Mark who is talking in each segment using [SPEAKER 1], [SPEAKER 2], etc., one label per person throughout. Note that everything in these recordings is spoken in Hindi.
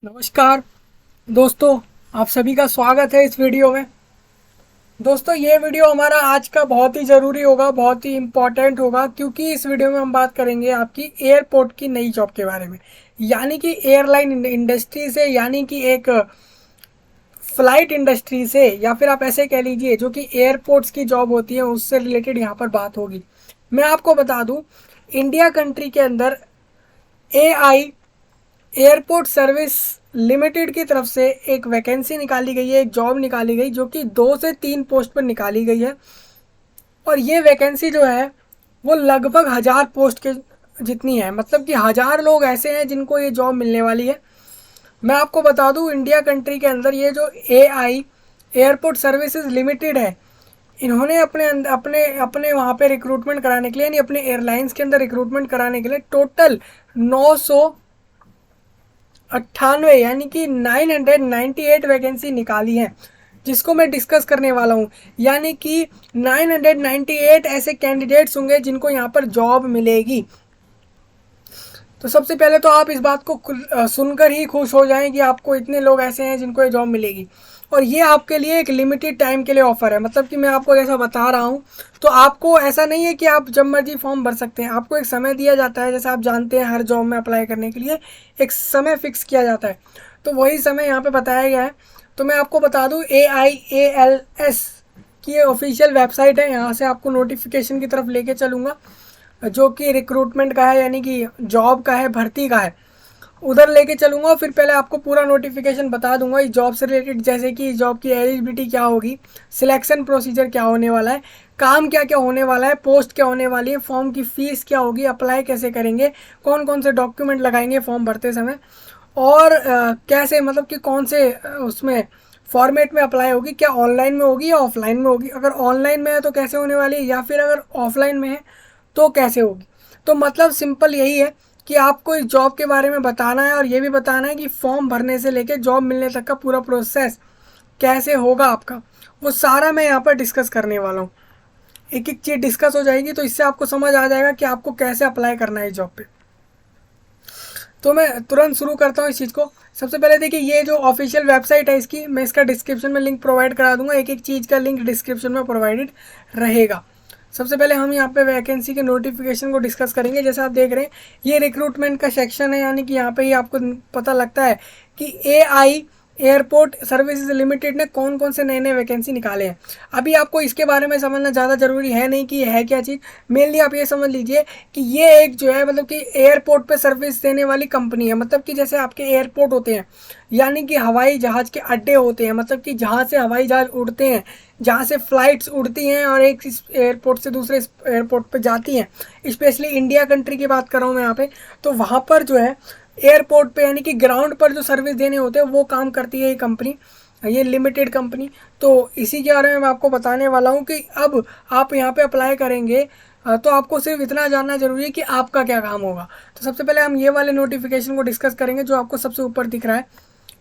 [SPEAKER 1] नमस्कार दोस्तों, आप सभी का स्वागत है इस वीडियो में। दोस्तों, ये वीडियो हमारा आज का बहुत ही ज़रूरी होगा, बहुत ही इम्पॉर्टेंट होगा, क्योंकि इस वीडियो में हम बात करेंगे आपकी एयरपोर्ट की नई जॉब के बारे में। यानी कि एयरलाइन इंडस्ट्री से, यानी कि एक फ्लाइट इंडस्ट्री से, या फिर आप ऐसे कह लीजिए जो कि एयरपोर्ट्स की जॉब होती है उससे रिलेटेड यहाँ पर बात होगी। मैं आपको बता दूँ, इंडिया कंट्री के अंदर AI एयरपोर्ट सर्विस लिमिटेड की तरफ से एक वैकेंसी निकाली गई है, एक जॉब निकाली गई जो कि 2 से 3 पोस्ट पर निकाली गई है। और ये वैकेंसी जो है वो लगभग 1000 पोस्ट के जितनी है, मतलब कि 1000 लोग ऐसे हैं जिनको ये जॉब मिलने वाली है। मैं आपको बता दूं, इंडिया कंट्री के अंदर ये जो AI एयरपोर्ट सर्विसेज लिमिटेड है, इन्होंने अपने अपने अपने वहाँ पे रिक्रूटमेंट कराने के लिए, यानी अपने एयरलाइंस के अंदर रिक्रूटमेंट कराने के लिए टोटल 998 यानी कि 998 वैकेंसी निकाली है, जिसको मैं डिस्कस करने वाला हूँ। यानी कि 998 ऐसे कैंडिडेट्स होंगे जिनको यहाँ पर जॉब मिलेगी। तो सबसे पहले तो आप इस बात को सुनकर ही खुश हो जाएं कि आपको इतने लोग ऐसे हैं जिनको ये जॉब मिलेगी। और ये आपके लिए एक लिमिटेड टाइम के लिए ऑफर है, मतलब कि मैं आपको जैसा बता रहा हूँ, तो आपको ऐसा नहीं है कि आप जब मर्जी फॉर्म भर सकते हैं। आपको एक समय दिया जाता है, जैसे आप जानते हैं हर जॉब में अप्लाई करने के लिए एक समय फिक्स किया जाता है, तो वही समय यहाँ पर बताया गया है। तो मैं आपको बता दूँ, AIALS की ऑफिशियल वेबसाइट है, यहाँ से आपको नोटिफिकेशन की तरफ लेके चलूँगा जो कि रिक्रूटमेंट का है, यानी कि जॉब का है, भर्ती का है, उधर लेके चलूँगा। फिर पहले आपको पूरा नोटिफिकेशन बता दूंगा इस जॉब से रिलेटेड, जैसे कि इस जॉब की एलिजिबिलिटी क्या होगी, सिलेक्शन प्रोसीजर क्या होने वाला है, काम क्या क्या होने वाला है, पोस्ट क्या होने वाली है, फॉर्म की फ़ीस क्या होगी, अप्लाई कैसे करेंगे, कौन कौन से डॉक्यूमेंट लगाएंगे फॉर्म भरते समय, और कैसे, मतलब कि कौन से उसमें फॉर्मेट में अप्लाई होगी, क्या ऑनलाइन में होगी या ऑफलाइन में होगी, अगर ऑनलाइन में है तो कैसे होने वाली है, या फिर अगर ऑफलाइन में है तो कैसे होगी। तो मतलब सिंपल यही है कि आपको इस जॉब के बारे में बताना है, और ये भी बताना है कि फॉर्म भरने से लेकर जॉब मिलने तक का पूरा प्रोसेस कैसे होगा आपका, वो सारा मैं यहाँ पर डिस्कस करने वाला हूँ। एक एक चीज़ डिस्कस हो जाएगी, तो इससे आपको समझ आ जाएगा कि आपको कैसे अप्लाई करना है इस जॉब पे। तो मैं तुरंत शुरू करता हूँ इस चीज़ को। सबसे पहले देखिए, ये जो ऑफिशियल वेबसाइट है इसकी, मैं इसका डिस्क्रिप्शन में लिंक प्रोवाइड करा दूंगा, एक एक चीज़ का लिंक डिस्क्रिप्शन में प्रोवाइडेड रहेगा। सबसे पहले हम यहाँ पे वैकेंसी के नोटिफिकेशन को डिस्कस करेंगे। जैसे आप देख रहे हैं, ये रिक्रूटमेंट का सेक्शन है, यानी कि यहाँ पे ही आपको पता लगता है कि AI एयरपोर्ट सर्विसेज लिमिटेड ने कौन कौन से नए नए वैकेंसी निकाले हैं। अभी आपको इसके बारे में समझना ज़्यादा ज़रूरी है नहीं कि ये है क्या चीज़। मेनली आप ये समझ लीजिए कि ये एक जो है, मतलब कि एयरपोर्ट पे सर्विस देने वाली कंपनी है। मतलब कि जैसे आपके एयरपोर्ट होते हैं, यानी कि हवाई जहाज़ के अड्डे होते हैं, मतलब कि जहाँ से हवाई जहाज़ उड़ते हैं, जहाँ से फ़्लाइट्स उड़ती हैं और एक एयरपोर्ट से दूसरे एयरपोर्ट पे जाती हैं। स्पेशली इंडिया कंट्री की बात कर रहा हूँ मैं यहाँ पे। तो वहाँ पर जो है एयरपोर्ट पे, यानी कि ग्राउंड पर जो सर्विस देने होते हैं, वो काम करती है ये कंपनी, ये लिमिटेड कंपनी। तो इसी के बारे में मैं आपको बताने वाला हूँ कि अब आप यहाँ पे अप्लाई करेंगे तो आपको सिर्फ इतना जानना जरूरी है कि आपका क्या काम होगा। तो सबसे पहले हम ये वाले नोटिफिकेशन को डिस्कस करेंगे जो आपको सबसे ऊपर दिख रहा है,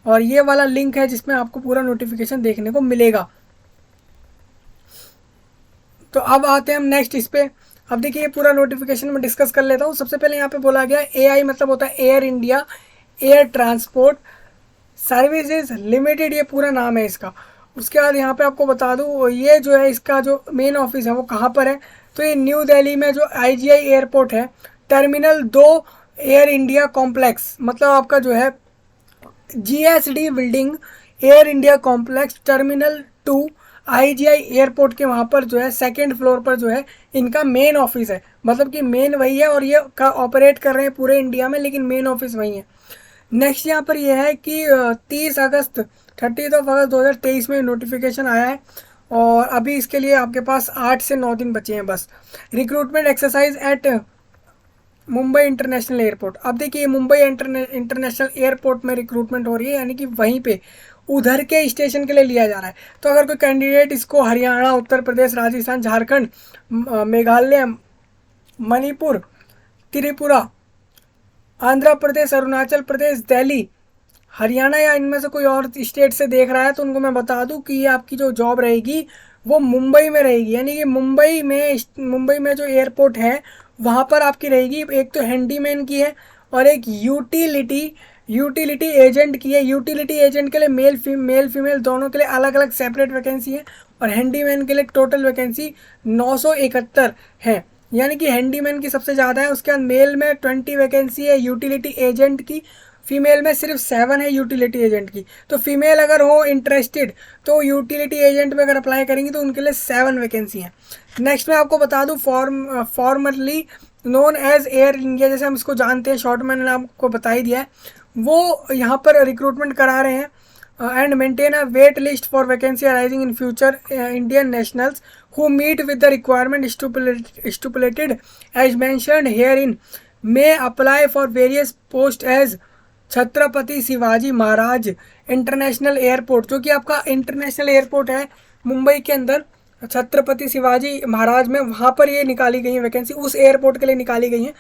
[SPEAKER 1] और ये वाला लिंक है जिसमें आपको पूरा नोटिफिकेशन देखने को मिलेगा। तो अब आते हैं हम नेक्स्ट इस पे। अब देखिए, ये पूरा नोटिफिकेशन में डिस्कस कर लेता हूँ। सबसे पहले यहाँ पे बोला गया AI मतलब होता है air India air transport services limited, ये पूरा नाम है इसका। उसके बाद यहाँ पे आपको बता दूँ, ये जो है इसका जो मेन ऑफिस है वो कहाँ पर है, तो ये न्यू दिल्ली में जो IGI एयरपोर्ट है, टर्मिनल 2 एयर इंडिया कॉम्प्लेक्स, मतलब आपका जो है GSD building, air India complex, terminal 2 IGI airport के वहाँ पर जो है सेकेंड फ्लोर पर जो है इनका मेन ऑफिस है। मतलब कि मेन वही है, और ये ऑपरेट कर रहे हैं पूरे इंडिया में, लेकिन मेन ऑफिस वही है। नेक्स्ट यहाँ पर यह है कि 30 अगस्त 2023 में नोटिफिकेशन आया है, और अभी इसके लिए आपके पास 8 से 9 दिन बचे हैं बस। Recruitment exercise at Mumbai international airport. अब देखिए, मुंबई इंटरनेशनल एयरपोर्ट में रिक्रूटमेंट हो रही है, यानी कि वहीं पे उधर के स्टेशन के लिए लिया जा रहा है। तो अगर कोई कैंडिडेट इसको हरियाणा, उत्तर प्रदेश, राजस्थान, झारखंड, मेघालय, मणिपुर, त्रिपुरा, आंध्र प्रदेश, अरुणाचल प्रदेश, दिल्ली, हरियाणा या इनमें से कोई और स्टेट से देख रहा है, तो उनको मैं बता दूं कि ये आपकी जो जॉब रहेगी वो मुंबई में रहेगी। यानी कि मुंबई में जो एयरपोर्ट है वहाँ पर आपकी रहेगी। एक तो हैंडीमैन की है, और एक यूटिलिटी यूटिलिटी एजेंट की है। यूटिलिटी एजेंट के लिए मेल फीमेल दोनों के लिए अलग अलग सेपरेट वैकेंसी है। और हैंडीमैन के लिए टोटल वैकेंसी 971 है, यानी कि हैंडीमैन की सबसे ज़्यादा है। उसके बाद मेल में 20 वैकेंसी है यूटिलिटी एजेंट की, फीमेल में सिर्फ 7 है यूटिलिटी एजेंट की। तो फीमेल अगर हो इंटरेस्टेड तो यूटिलिटी एजेंट में अगर अप्लाई करेंगी तो उनके लिए 7 वैकेंसी है। नेक्स्ट मैं आपको बता दूं, formerly known as Air India, जैसे हम इसको जानते हैं शॉर्ट, मैंने आपको बता ही दिया है, वो यहाँ पर रिक्रूटमेंट करा रहे हैं and maintain a wait list for vacancy arising in future Indian nationals who meet with the requirement stipulated as mentioned herein may apply for various posts as Chhatrapati Shivaji Maharaj international airport, जो कि आपका इंटरनेशनल एयरपोर्ट है मुंबई के अंदर, छत्रपति शिवाजी महाराज में, वहाँ पर ये निकाली गई है वैकेंसी, उस एयरपोर्ट के लिए निकाली गई है।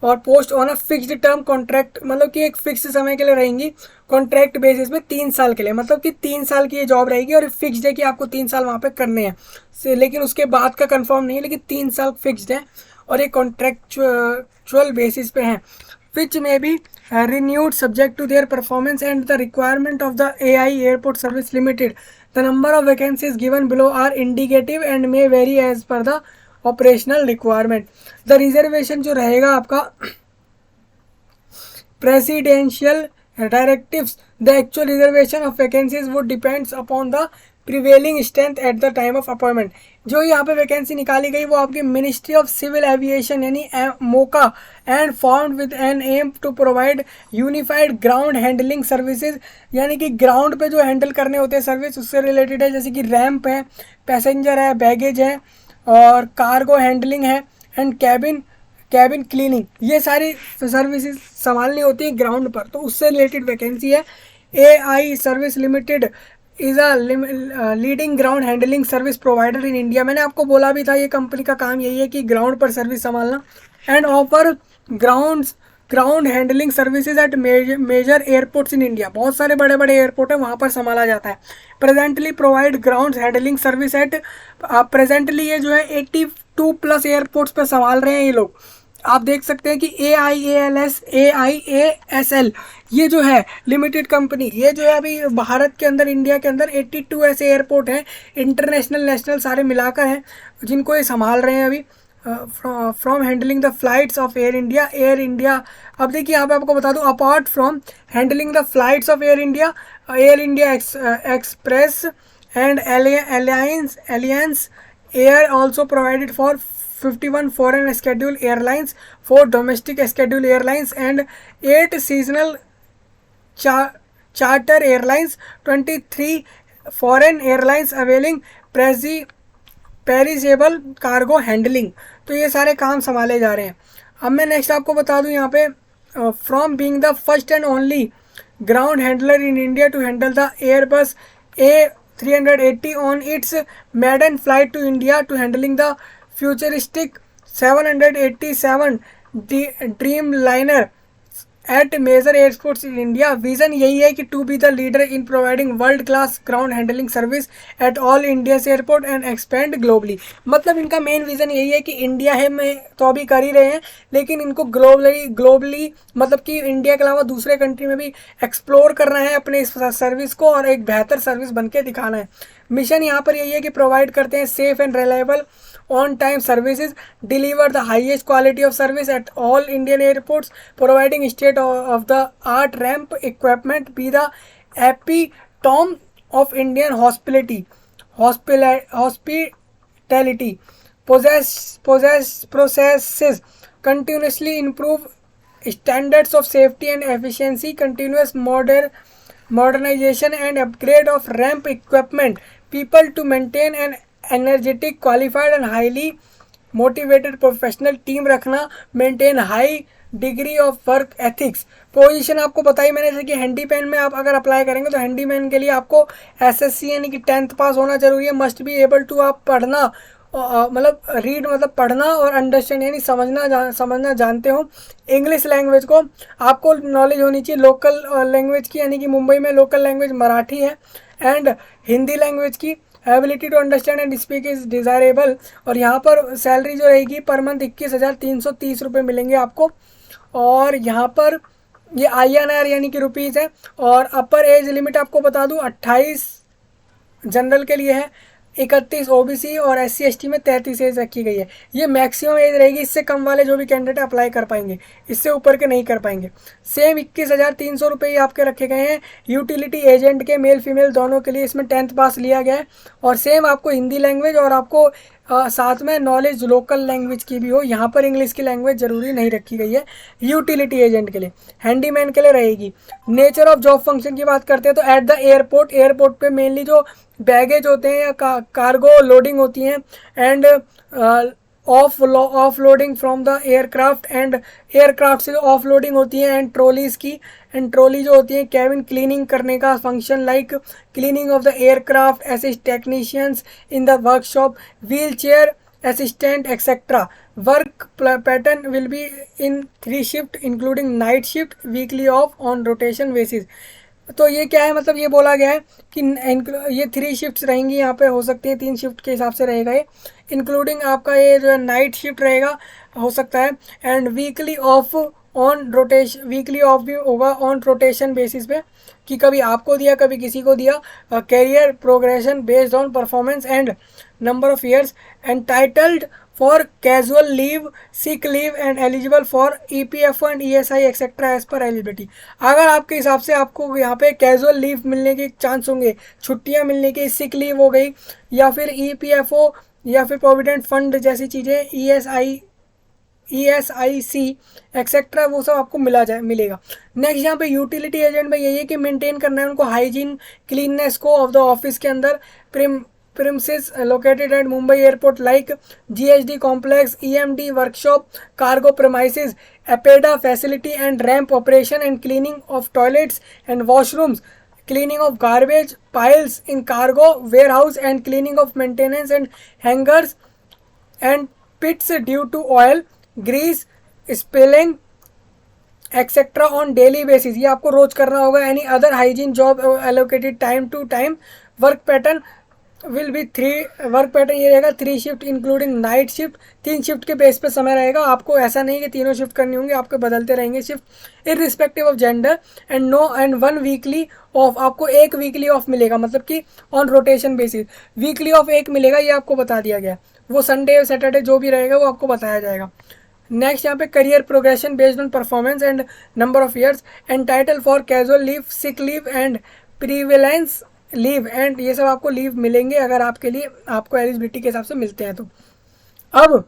[SPEAKER 1] और post on a fixed term contract, मतलब कि एक फिक्स समय के लिए रहेंगी, कॉन्ट्रैक्ट बेसिस में 3 साल के लिए, मतलब कि 3 साल की ये जॉब रहेगी और फिक्स्ड है कि आपको 3 साल वहाँ पे करने हैं, लेकिन उसके बाद का कंफर्म नहीं है, लेकिन 3 साल फिक्स्ड है और ये कॉन्ट्रैक्चुअल बेसिस पे है। which may be renewed subject to their performance and the requirement of the AI Airport Service Limited. The number of vacancies given below are indicative and may vary as per the operational requirement. The reservation जो रहेगा आपका presidential directives, the actual reservation of vacancies would depends upon the prevailing strength eight the time of appointment. जो यहाँ पे वैकेंसी निकाली गई वो आपकी मिनिस्ट्री ऑफ सिविल एविएशन यानी MoCA and found with an aim to provide unified ground handling services, यानी कि ग्राउंड पे जो हैंडल करने होते हैं सर्विस उससे रिलेटेड है, जैसे कि रैंप है, पैसेंजर है, बैगेज है और कार्गो हैंडलिंग है एंड कैबिन क्लीनिंग, ये सारी सर्विसेज संभालनी होती है ग्राउंड पर, तो उससे रिलेटेड वैकेंसी है। AI service limited is a leading ground handling service provider in India. मैंने आपको बोला भी था ये कंपनी का काम यही है कि ग्राउंड पर सर्विस संभालना। And offer ground handling services at major airports in India, बहुत सारे बड़े बड़े एयरपोर्ट है वहाँ पर संभाला जाता है। Presently provide ground handling service eight, presently ये जो है 82+ एयरपोर्ट्स पर संभाल रहे हैं ये लोग। आप देख सकते हैं कि AIASL ये जो है लिमिटेड कंपनी, ये जो है अभी भारत के अंदर, इंडिया के अंदर 82 ऐसे एयरपोर्ट हैं इंटरनेशनल नेशनल सारे मिलाकर हैं जिनको ये संभाल रहे हैं अभी। From handling the flights of air India. अब देखिए यहाँ पे आपको बता दूँ, apart from handling the flights of air India express and aliens air also provided for 51 foreign schedule airlines, 4 domestic schedule airlines and 8 seasonal charter airlines, 23 foreign airlines availing perishable cargo handling। तो ये सारे काम संभाले जा रहे हैं। अब मैं नेक्स्ट आपको बता दूं यहाँ पे, from being the first and only ground handler in India to handle the Airbus A380 on its maiden flight to India to handling the futuristic 787 Dreamliner at major airports in India. Vision यही है कि to be the leader in providing world class ground handling service at all India airport and expand globally. मतलब इनका मेन विजन यही है कि इंडिया है में तो अभी कर ही रहे हैं, लेकिन इनको ग्लोबली मतलब कि इंडिया के अलावा दूसरे कंट्री में भी एक्सप्लोर करना है अपने इस सर्विस को और एक बेहतर सर्विस बन के दिखाना है। मिशन यहाँ पर यही है कि प्रोवाइड करते हैं safe and reliable on time services, deliver the highest quality of service at all Indian airports, providing state of the art ramp equipment, be the epitome of Indian hospitality, processes, continuously improve standards of safety and efficiency, continuous modernization and upgrade of ramp equipment, people to maintain an energetic, qualified and highly motivated professional team रखना, maintain high degree of work ethics. Position आपको बताई मैंने, जैसे कि हैंडीमैन में आप अगर अप्लाई करेंगे तो हैंडीमैन के लिए आपको SSC यानी कि 10th पास होना जरूरी है। मस्ट बी एबल टू, आप पढ़ना मतलब रीड मतलब पढ़ना और अंडरस्टैंड यानी समझना जानते हो। इंग्लिश लैंग्वेज को आपको नॉलेज होनी चाहिए लोकल लैंग्वेज की, यानी कि मुंबई में लोकल लैंग्वेज मराठी है, एंड हिंदी लैंग्वेज की ability to understand and speak is desirable. और यहाँ पर सैलरी जो रहेगी पर मंथ 21,330 रुपये मिलेंगे आपको। और यहाँ पर ये INR यानी कि रुपीज़ है। और अपर एज लिमिट आपको बता दूं 28 जनरल के लिए है, 31 OBC और SC ST में 33 एज रखी गई है। ये मैक्सिमम एज रहेगी, इससे कम वाले जो भी कैंडिडेट अप्लाई कर पाएंगे, इससे ऊपर के नहीं कर पाएंगे। सेम 21,300 रुपये आपके रखे गए हैं यूटिलिटी एजेंट के, मेल फीमेल दोनों के लिए। इसमें 10th पास लिया गया है। और सेम आपको हिंदी लैंग्वेज और आपको साथ में नॉलेज लोकल लैंग्वेज की भी हो। यहाँ पर इंग्लिश की लैंग्वेज ज़रूरी नहीं रखी गई है यूटिलिटी एजेंट के लिए, हैंडीमैन के लिए रहेगी। नेचर ऑफ जॉब फंक्शन की बात करते हैं तो एट द एयरपोर्ट, एयरपोर्ट पे मेनली जो बैगेज होते हैं या कार्गो लोडिंग होती हैं, end of loading from the aircraft, and aircraft से ऑफ लोडिंग होती है, एंड ट्रॉलीज की, एंड ट्रॉली जो होती है कैबिन क्लीनिंग करने का function, like cleaning of the aircraft, assist technicians in the workshop, wheel chair assistant etcetera. Work pattern will be in 3 shift including night shift, weekly off on rotation basis. तो ये क्या है, मतलब ये बोला गया है कि ये 3 शिफ्ट्स रहेंगी, यहाँ पे हो सकती है 3 शिफ्ट के हिसाब से रहेगा ये, इंक्लूडिंग आपका ये जो है नाइट शिफ्ट रहेगा, हो सकता है। And weekly off on rotation, weekly off भी होगा ऑन रोटेशन बेसिस पे, कि कभी आपको दिया कभी किसी को दिया। Career progression based on performance and number of years, entitled for casual leave, sick leave and eligible for EPF and ESI etcetera as per eligibility. अगर आपके हिसाब से आपको यहाँ पे कैजुअल लीव मिलने के चांस होंगे, छुट्टियाँ मिलने की, सिक लीव हो गई, या फिर EPFO या फिर प्रोविडेंट फंड जैसी चीज़ें, ESIC एक्सेट्रा, वो सब आपको मिलेगा। नेक्स्ट यहाँ पे यूटिलिटी एजेंट में यही है कि मेंटेन करना है उनको हाइजीन क्लीननेस को ऑफ द ऑफिस के अंदर, premises located at Mumbai airport like GHD complex, EMD workshop, cargo premises, APEDA facility and ramp operation, and cleaning of toilets and washrooms, cleaning of garbage piles in cargo warehouse, and cleaning of maintenance and hangars and pits due to oil, grease spilling etcetera on daily basis. ये आपको रोज करना होगा। Any other hygiene job allocated time to time. Work pattern will be 3, work pattern ये रहेगा 3 shift including night shift, 3 shift के बेस पे समय रहेगा। आपको ऐसा नहीं कि तीनों शिफ्ट करनी होंगी, आपको बदलते रहेंगे shift irrespective of gender. And 1 weekly off, आपको 1 वीकली ऑफ मिलेगा, मतलब कि on rotation basis weekly off 1 मिलेगा, ये आपको बता दिया गया। वो संडे सैटरडे जो भी रहेगा वो आपको बताया जाएगा। नेक्स्ट यहाँ पे career progression based on performance and number of years, and title for casual leave, sick leave and privilege leave, and ये सब आपको लीव मिलेंगे अगर आपके लिए आपको एलिजिबिलिटी के हिसाब से मिलते हैं तो। अब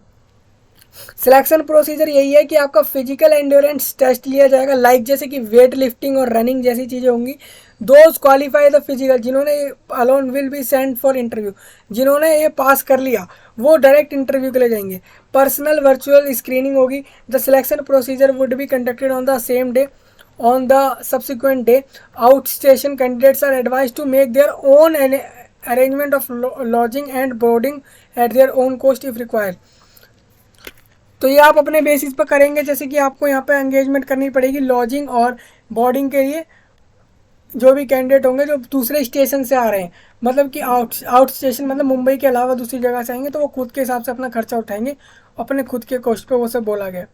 [SPEAKER 1] सिलेक्शन प्रोसीजर यही है कि आपका फिजिकल एंड्योरेंस टेस्ट लिया जाएगा, लाइक जैसे कि वेट लिफ्टिंग और रनिंग जैसी चीज़ें होंगी। दोज क्वालिफाई द फिजिकल, जिन्होंने alone will be send for interview, जिन्होंने ये पास कर लिया वो डायरेक्ट इंटरव्यू के लिए जाएंगे। पर्सनल वर्चुअल स्क्रीनिंग होगी। The selection procedure would be conducted on the same day. On the subsequent day, outstation candidates are advised to make their own arrangement of lodging and boarding at their own cost if required। तो ये आप अपने बेसिस पर करेंगे, जैसे कि आपको यहाँ पे एंगेजमेंट करनी पड़ेगी लॉजिंग और बोर्डिंग के लिए। जो भी कैंडिडेट होंगे जो दूसरे स्टेशन से आ रहे हैं, मतलब कि आउट स्टेशन मतलब मुंबई के अलावा दूसरी जगह से आएंगे, तो वो खुद के हिसाब से अपना खर्चा उठाएंगे, अपने खुद के कॉस्ट पे, वो सब बोला गया।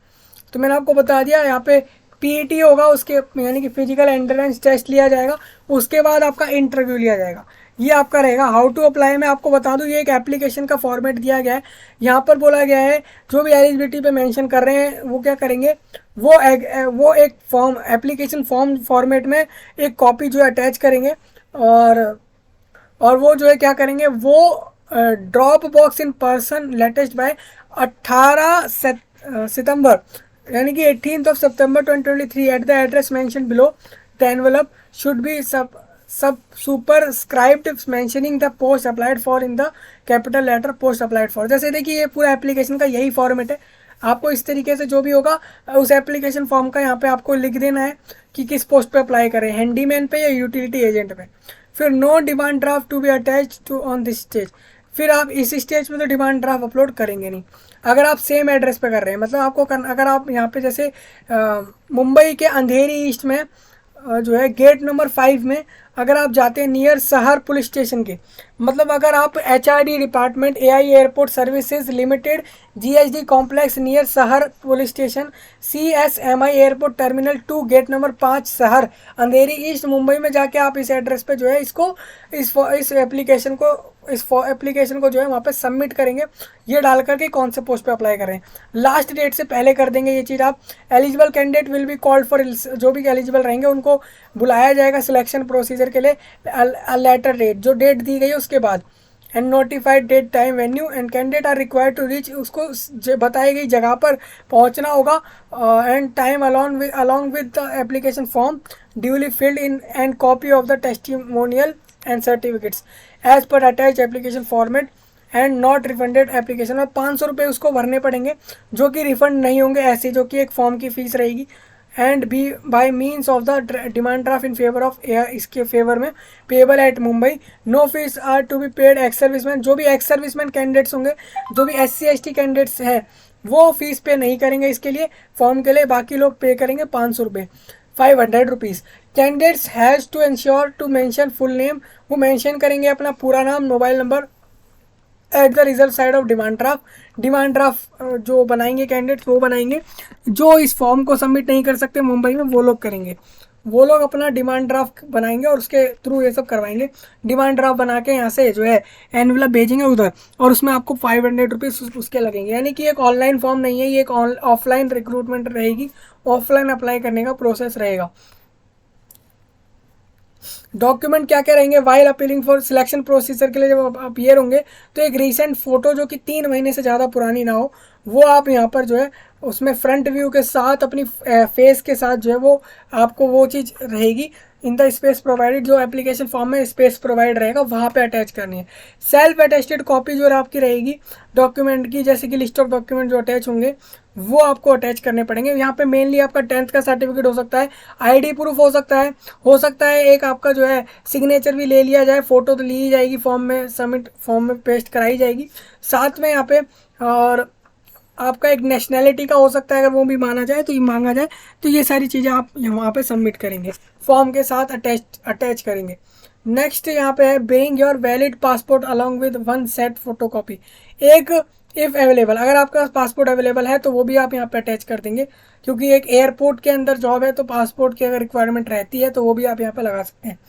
[SPEAKER 1] तो मैंने आपको बता दिया यहाँ पे PET होगा, उसके यानी कि फिजिकल एंड्योरेंस टेस्ट लिया जाएगा, उसके बाद आपका इंटरव्यू लिया जाएगा। ये आपका रहेगा। हाउ टू अप्लाई में आपको बता दूं, ये एक एप्लीकेशन का फॉर्मेट दिया गया है। यहाँ पर बोला गया है जो भी एलिजिबिलिटी पे मेंशन कर रहे हैं वो क्या करेंगे, वो एक फॉर्म, एप्लीकेशन फॉर्म फॉर्मेट में एक कॉपी जो अटैच करेंगे, और वो जो है क्या करेंगे, वो drop box in person latest by 18 सितंबर यानी कि 18th of September 2023 at the address mentioned below. The envelope should be superscribed mentioning the post applied for in the capital letter post applied for। जैसे देखिए ये पूरा एप्लीकेशन का यही फॉर्मेट है। आपको इस तरीके से जो भी होगा उस एप्लीकेशन फॉर्म का यहाँ पे आपको लिख देना है कि किस पोस्ट पे अप्लाई करें, हैंडीमैन पे या यूटिलिटी एजेंट पे। फिर no demand draft to be attached to on this stage. फिर आप इस स्टेज में तो डिमांड ड्राफ्ट अपलोड करेंगे नहीं। अगर आप सेम एड्रेस पे कर रहे हैं, मतलब आपको अगर आप यहाँ पे जैसे मुंबई के अंधेरी ईस्ट में जो है गेट नंबर 5 में अगर आप जाते हैं नियर सहर पुलिस स्टेशन के, मतलब अगर आप HRD department AI airport services limited GSD complex near Sahar police station CSMI airport terminal 2 gate number 5 Sahar अंधेरी ईस्ट मुंबई में जाके आप इस एड्रेस पे जो है इसको इस एप्लीकेशन को जो है वहाँ पे सबमिट करेंगे। ये डाल करके कौन से पोस्ट पे अप्लाई करें, लास्ट डेट से पहले कर देंगे ये चीज़ आप। Eligible candidate will be called for, जो भी एलिजिबल रहेंगे उनको बुलाया जाएगा सिलेक्शन प्रोसीजर के लिए लेटर डेट, जो डेट दी गई है उसके बाद, and notified date time venue and candidate are required to reach, उसको बताई गई जगह पर पहुंचना होगा, and time along with the application form duly filled in and copy of the testimonial and certificates as per attach application format and not refunded application. और 500 रुपये उसको भरने पड़ेंगे जो कि रिफंड नहीं होंगे, ऐसे जो कि एक फॉर्म की फीस रहेगी। And be by means of the demand draft in favour of air, इसके फेवर में payable at Mumbai. No fees are to be paid ex serviceman, जो भी एक्स सर्विसमैन कैंडिडेट्स होंगे, जो भी SC ST कैंडिडेट्स हैं वो फीस पे नहीं करेंगे इसके लिए फॉर्म के लिए, बाकी लोग पे करेंगे 500 रुपये, 500 rupees. Candidates has to ensure to mention full name, वो मेंशन करेंगे अपना पूरा नाम, mobile number at the result side of demand draft. Demand draft जो बनाएंगे कैंडिडेट्स वो बनाएंगे, जो इस फॉर्म को सबमिट नहीं कर सकते मुंबई में वो लोग करेंगे, वो लोग अपना डिमांड ड्राफ्ट बनाएंगे और उसके थ्रू ये सब करवाएंगे। डिमांड ड्राफ्ट बना के यहाँ से जो है एनवेलप भेजेंगे उधर, और उसमें आपको 500 रुपीज़ उसके लगेंगे। यानी कि एक ऑनलाइन फॉर्म नहीं है, ये एक ऑफलाइन रिक्रूटमेंट रहेगी, ऑफलाइन अप्लाई करने का प्रोसेस रहेगा। डॉक्यूमेंट क्या क्या रहेंगे while appealing for selection procedure के लिए, जब आप अपीयर होंगे तो एक रीसेंट फोटो जो कि 3 महीने से ज़्यादा पुरानी ना हो, वो आप यहाँ पर जो है उसमें फ्रंट व्यू के साथ अपनी फेस के साथ जो है वो आपको वो चीज़ रहेगी इन द स्पेस प्रोवाइडेड, जो एप्लीकेशन फॉर्म में स्पेस प्रोवाइड रहेगा वहाँ पे अटैच करनी है। सेल्फ अटेस्टेड कॉपी जो आपकी रहेगी डॉक्यूमेंट की, जैसे कि लिस्ट ऑफ डॉक्यूमेंट जो अटैच होंगे वो आपको अटैच करने पड़ेंगे। यहाँ पे मेनली आपका 10th का सर्टिफिकेट हो सकता है, ID प्रूफ हो सकता है एक आपका जो है सिग्नेचर भी ले लिया जाए, फ़ोटो तो ली जाएगी फॉर्म में, सबमिट फॉर्म में पेस्ट कराई जाएगी साथ में यहाँ पे, और आपका एक नेशनैलिटी का हो सकता है अगर वो भी माना जाए तो ये मांगा जाए, तो ये सारी चीज़ें आप वहाँ पे सबमिट करेंगे फॉर्म के साथ अटैच करेंगे। नेक्स्ट यहाँ पे है being your valid passport along with 1 set photo copy, एक इफ़ अवेलेबल, अगर आपका पासपोर्ट अवेलेबल है तो वो भी आप यहाँ पे अटैच कर देंगे, क्योंकि एक एयरपोर्ट के अंदर जॉब है तो पासपोर्ट की अगर रिक्वायरमेंट रहती है तो वो भी आप यहाँ पे लगा सकते हैं।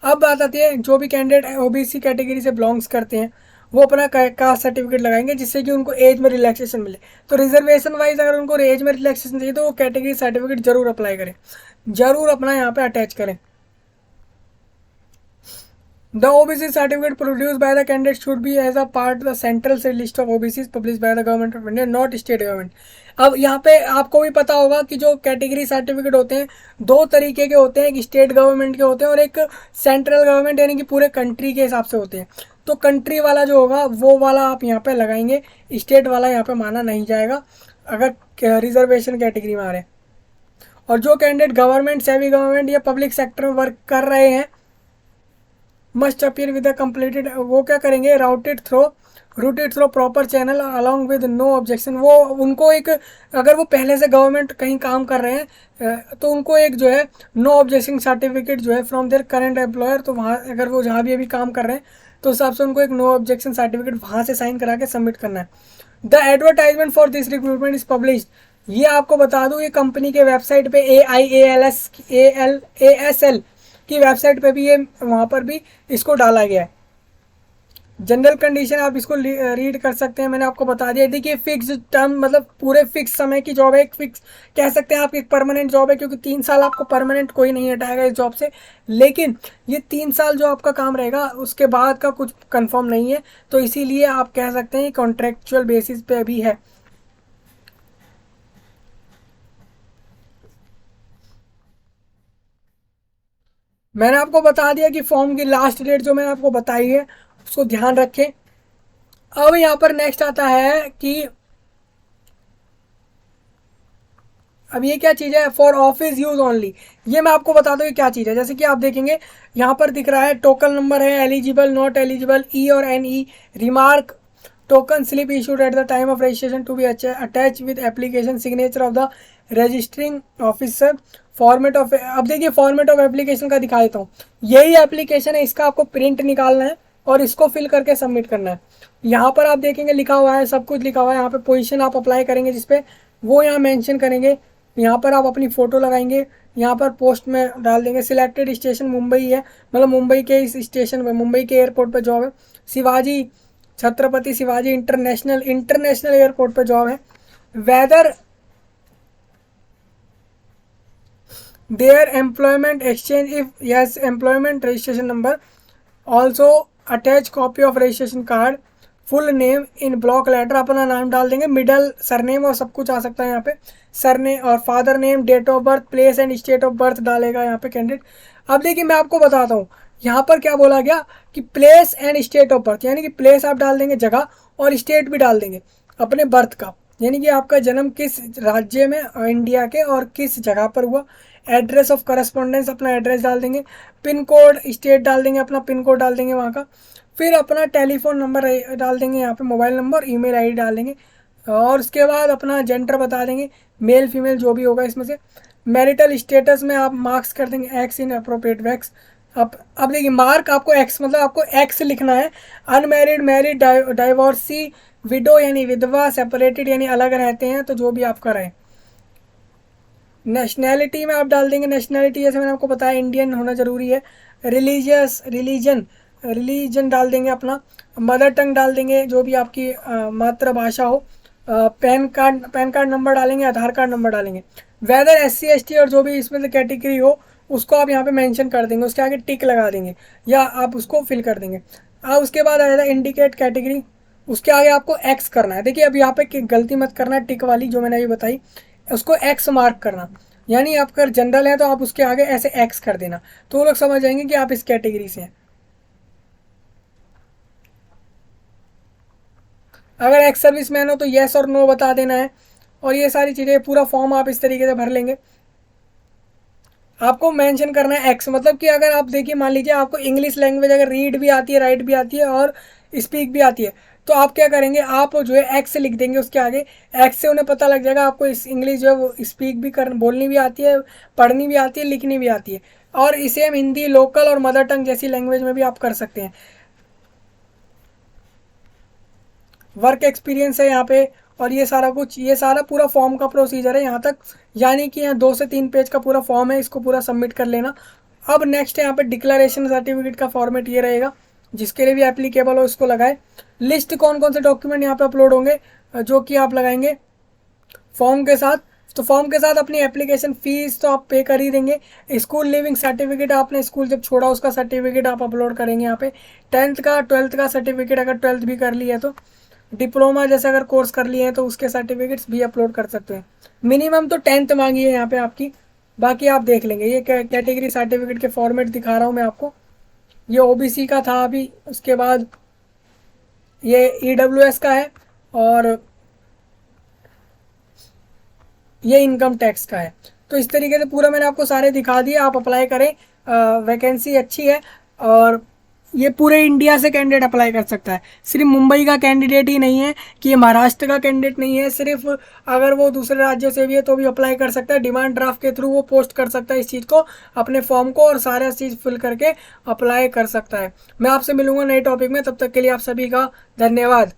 [SPEAKER 1] अब बात आती है जो भी कैंडिडेट OBC कैटेगरी से बिलोंग्स करते हैं वो अपना कास्ट सर्टिफिकेट लगाएंगे जिससे कि उनको एज में रिलैक्सेशन मिले। तो रिजर्वेशन वाइज अगर उनको एज में रिलैक्सेशन चाहिए तो वो कैटेगरी सर्टिफिकेट जरूर अप्लाई करें, जरूर अपना यहाँ पे अटैच करें। The OBC certificate produced by the candidate should be as a part of the central list of OBCs published by the government of India, not state government। अब यहाँ पे आपको भी पता होगा कि जो कैटेगरी सर्टिफिकेट होते हैं 2 तरीके के होते हैं, एक स्टेट गवर्नमेंट के होते हैं और एक सेंट्रल गवर्नमेंट यानी कि पूरे कंट्री के हिसाब से होते हैं। तो कंट्री वाला जो होगा वो वाला आप यहाँ पे लगाएंगे, स्टेट वाला यहाँ पे माना नहीं जाएगा अगर रिजर्वेशन कैटेगरी में आ रहे हैं। और जो कैंडिडेट गवर्नमेंट, सेमी गवर्नमेंट या पब्लिक सेक्टर में वर्क कर रहे हैं must appear with the completed, वो क्या करेंगे routed through proper channel along with no objection. वो उनको एक, अगर वो पहले से गवर्नमेंट कहीं काम कर रहे हैं तो उनको एक जो है नो ऑब्जेक्शन सर्टिफिकेट जो है फ्रॉम देयर करंट एम्प्लॉयर, तो वहाँ अगर वो जहाँ भी अभी काम कर रहे हैं तो उस हिसाब से उनको एक नो ऑब्जेक्शन सर्टिफिकेट वहाँ से साइन करा के सबमिट करना है। The advertisement for this recruitment is published, ये आपको बता दूँ ये कंपनी के वेबसाइट पे AIASL की वेबसाइट पे भी ये वहाँ पर भी इसको डाला गया है। जनरल कंडीशन आप इसको रीड कर सकते हैं, मैंने आपको बता दिया। देखिए फिक्स टर्म मतलब पूरे फिक्स समय की जॉब है, एक फिक्स कह सकते हैं आप एक परमानेंट जॉब है, क्योंकि 3 साल आपको परमानेंट कोई नहीं हटाएगा इस जॉब से, लेकिन ये 3 साल जो आपका काम रहेगा उसके बाद का कुछ कंफर्म नहीं है, तो इसीलिए आप कह सकते हैं कॉन्ट्रेक्चुअल बेसिस पे भी है। मैंने आपको बता दिया कि फॉर्म की लास्ट डेट जो मैंने आपको बताई है उसको ध्यान रखें। अब यहाँ पर नेक्स्ट आता है कि अब ये क्या चीज़ है, फॉर ऑफिस यूज ओनली, ये मैं आपको बता दूँ ये क्या चीज़ है। जैसे कि आप देखेंगे यहाँ पर दिख रहा है टोकन नंबर है, एलिजिबल, नॉट एलिजिबल, ई और NE, remark, token slip issued at the time of registration to be attach with application, signature of the registering officer, format of, अब देखिए फॉर्मेट ऑफ एप्लीकेशन का दिखा देता हूँ। यही एप्लीकेशन है, इसका आपको प्रिंट निकालना है और इसको फिल करके सबमिट करना है। यहाँ पर आप देखेंगे लिखा हुआ है, सब कुछ लिखा हुआ है। यहाँ पे पोजीशन आप अप्लाई करेंगे जिसपे, वो यहाँ मेंशन करेंगे। यहाँ पर आप अपनी फ़ोटो लगाएंगे, यहाँ पर पोस्ट में डाल देंगे। सिलेक्टेड स्टेशन मुंबई है, मतलब मुंबई के इस स्टेशन पे, मुंबई के एयरपोर्ट पे जॉब है। शिवाजी, छत्रपति शिवाजी इंटरनेशनल एयरपोर्ट पे जॉब है। Whether there employment exchange, if yes employment registration number, also attach copy of registration card, full name in block letter, अपना नाम डाल देंगे, मिडल सरनेम और सब कुछ आ सकता है यहाँ पे, सरनेम और father name, date of birth, place and state of birth डालेगा यहाँ पे कैंडिडेट। अब देखिए मैं आपको बताता हूँ यहाँ पर क्या बोला गया कि place and state of birth, यानी कि प्लेस आप डाल देंगे जगह, और स्टेट भी डाल देंगे अपने बर्थ का, यानी कि आपका जन्म किस राज्य में इंडिया के और किस जगह पर हुआ। एड्रेस ऑफ करस्पॉन्डेंस, अपना एड्रेस डाल देंगे। पिन कोड स्टेट डाल देंगे, अपना पिन कोड डाल देंगे वहाँ का। फिर अपना टेलीफोन नंबर डाल देंगे यहाँ पे, मोबाइल नंबर, ईमेल आईडी डाल देंगे, और उसके बाद अपना जेंडर बता देंगे, मेल फीमेल जो भी होगा इसमें से। मैरिटल स्टेटस में आप मार्क्स कर देंगे एक्स इन अप्रोप्रिएट वैक्स। अब देखिए मार्क आपको एक्स, मतलब आपको एक्स लिखना है। अनमैरिड, मैरिड, डाइवोर्सी, विडो यानी विधवा, सेपरेटेड यानी अलग रहते हैं, तो जो भी आप करें। नेशनैलिटी में आप डाल देंगे, नेशनैलिटी जैसे मैंने आपको बताया इंडियन होना ज़रूरी है। रिलीजन डाल देंगे अपना। मदर टंग डाल देंगे, जो भी आपकी मातृभाषा हो। पैन कार्ड नंबर डालेंगे, आधार कार्ड नंबर डालेंगे। वेदर SC ST और जो भी इसमें से कैटेगरी हो उसको आप यहाँ पे मेंशन कर देंगे, उसके आगे टिक लगा देंगे या आप उसको फिल कर देंगे। उसके बाद आएगा इंडिकेट कैटेगरी, उसके आगे आपको एक्स करना है। देखिए अब यहाँ पे गलती मत करना है, टिक वाली जो मैंने अभी बताई उसको एक्स मार्क करना, यानी आप अगर जनरल है तो आप उसके आगे ऐसे एक्स कर देना, तो वो लोग समझ जाएंगे कि आप इस कैटेगरी से हैं। अगर एक्स सर्विस मैन हो तो येस और नो बता देना है, और ये सारी चीज़ें पूरा फॉर्म आप इस तरीके से भर लेंगे। आपको मेंशन करना है एक्स, मतलब कि अगर आप देखिए मान लीजिए आपको इंग्लिश लैंग्वेज अगर रीड भी आती है, राइट भी आती है और स्पीक भी आती है, तो आप क्या करेंगे, आप जो है एक्स लिख देंगे उसके आगे। एक्स से उन्हें पता लग जाएगा आपको इस इंग्लिश जो है वो स्पीक भी कर बोलनी भी आती है, पढ़नी भी आती है, लिखनी भी आती है। और इसे हम हिंदी लोकल और मदर टंग जैसी लैंग्वेज में भी आप कर सकते हैं। वर्क एक्सपीरियंस है यहाँ पे, और ये सारा कुछ, ये सारा पूरा फॉर्म का प्रोसीजर है यहाँ तक, यानी कि यहाँ 2 से 3 पेज का पूरा फॉर्म है, इसको पूरा सबमिट कर लेना। अब नेक्स्ट है यहाँ पे डिक्लेरेशन सर्टिफिकेट का फॉर्मेट ये रहेगा, जिसके लिए भी एप्लीकेबल हो इसको लगाए। लिस्ट कौन कौन से डॉक्यूमेंट यहाँ पे अपलोड होंगे जो कि आप लगाएंगे फॉर्म के साथ, तो फॉर्म के साथ अपनी एप्लीकेशन फ़ीस तो आप पे कर ही देंगे। स्कूल लिविंग सर्टिफिकेट, आपने स्कूल जब छोड़ा उसका सर्टिफिकेट आप अपलोड करेंगे यहाँ पे। 10th का 12th का सर्टिफिकेट, अगर 12th भी कर लिया है तो। डिप्लोमा जैसे अगर कोर्स कर लिए हैं तो उसके सर्टिफिकेट्स भी अपलोड कर सकते हैं। मिनिमम तो 10th मांगी है यहाँ पे आपकी, बाकी आप देख लेंगे। ये कैटेगरी सर्टिफिकेट के फॉर्मेट दिखा रहा हूँ मैं आपको। ये OBC का था अभी, उसके बाद ये EWS का है, और ये इनकम टैक्स का है। तो इस तरीके से पूरा मैंने आपको सारे दिखा दिए, आप अप्लाई करें। वैकेंसी अच्छी है, और ये पूरे इंडिया से कैंडिडेट अप्लाई कर सकता है, सिर्फ मुंबई का कैंडिडेट ही नहीं है कि ये महाराष्ट्र का कैंडिडेट नहीं है, सिर्फ अगर वो दूसरे राज्यों से भी है तो भी अप्लाई कर सकता है। डिमांड ड्राफ्ट के थ्रू वो पोस्ट कर सकता है इस चीज़ को, अपने फॉर्म को, और सारा चीज़ फिल करके अप्लाई कर सकता है। मैं आपसे मिलूंगा नए टॉपिक में, तब तक के लिए आप सभी का धन्यवाद।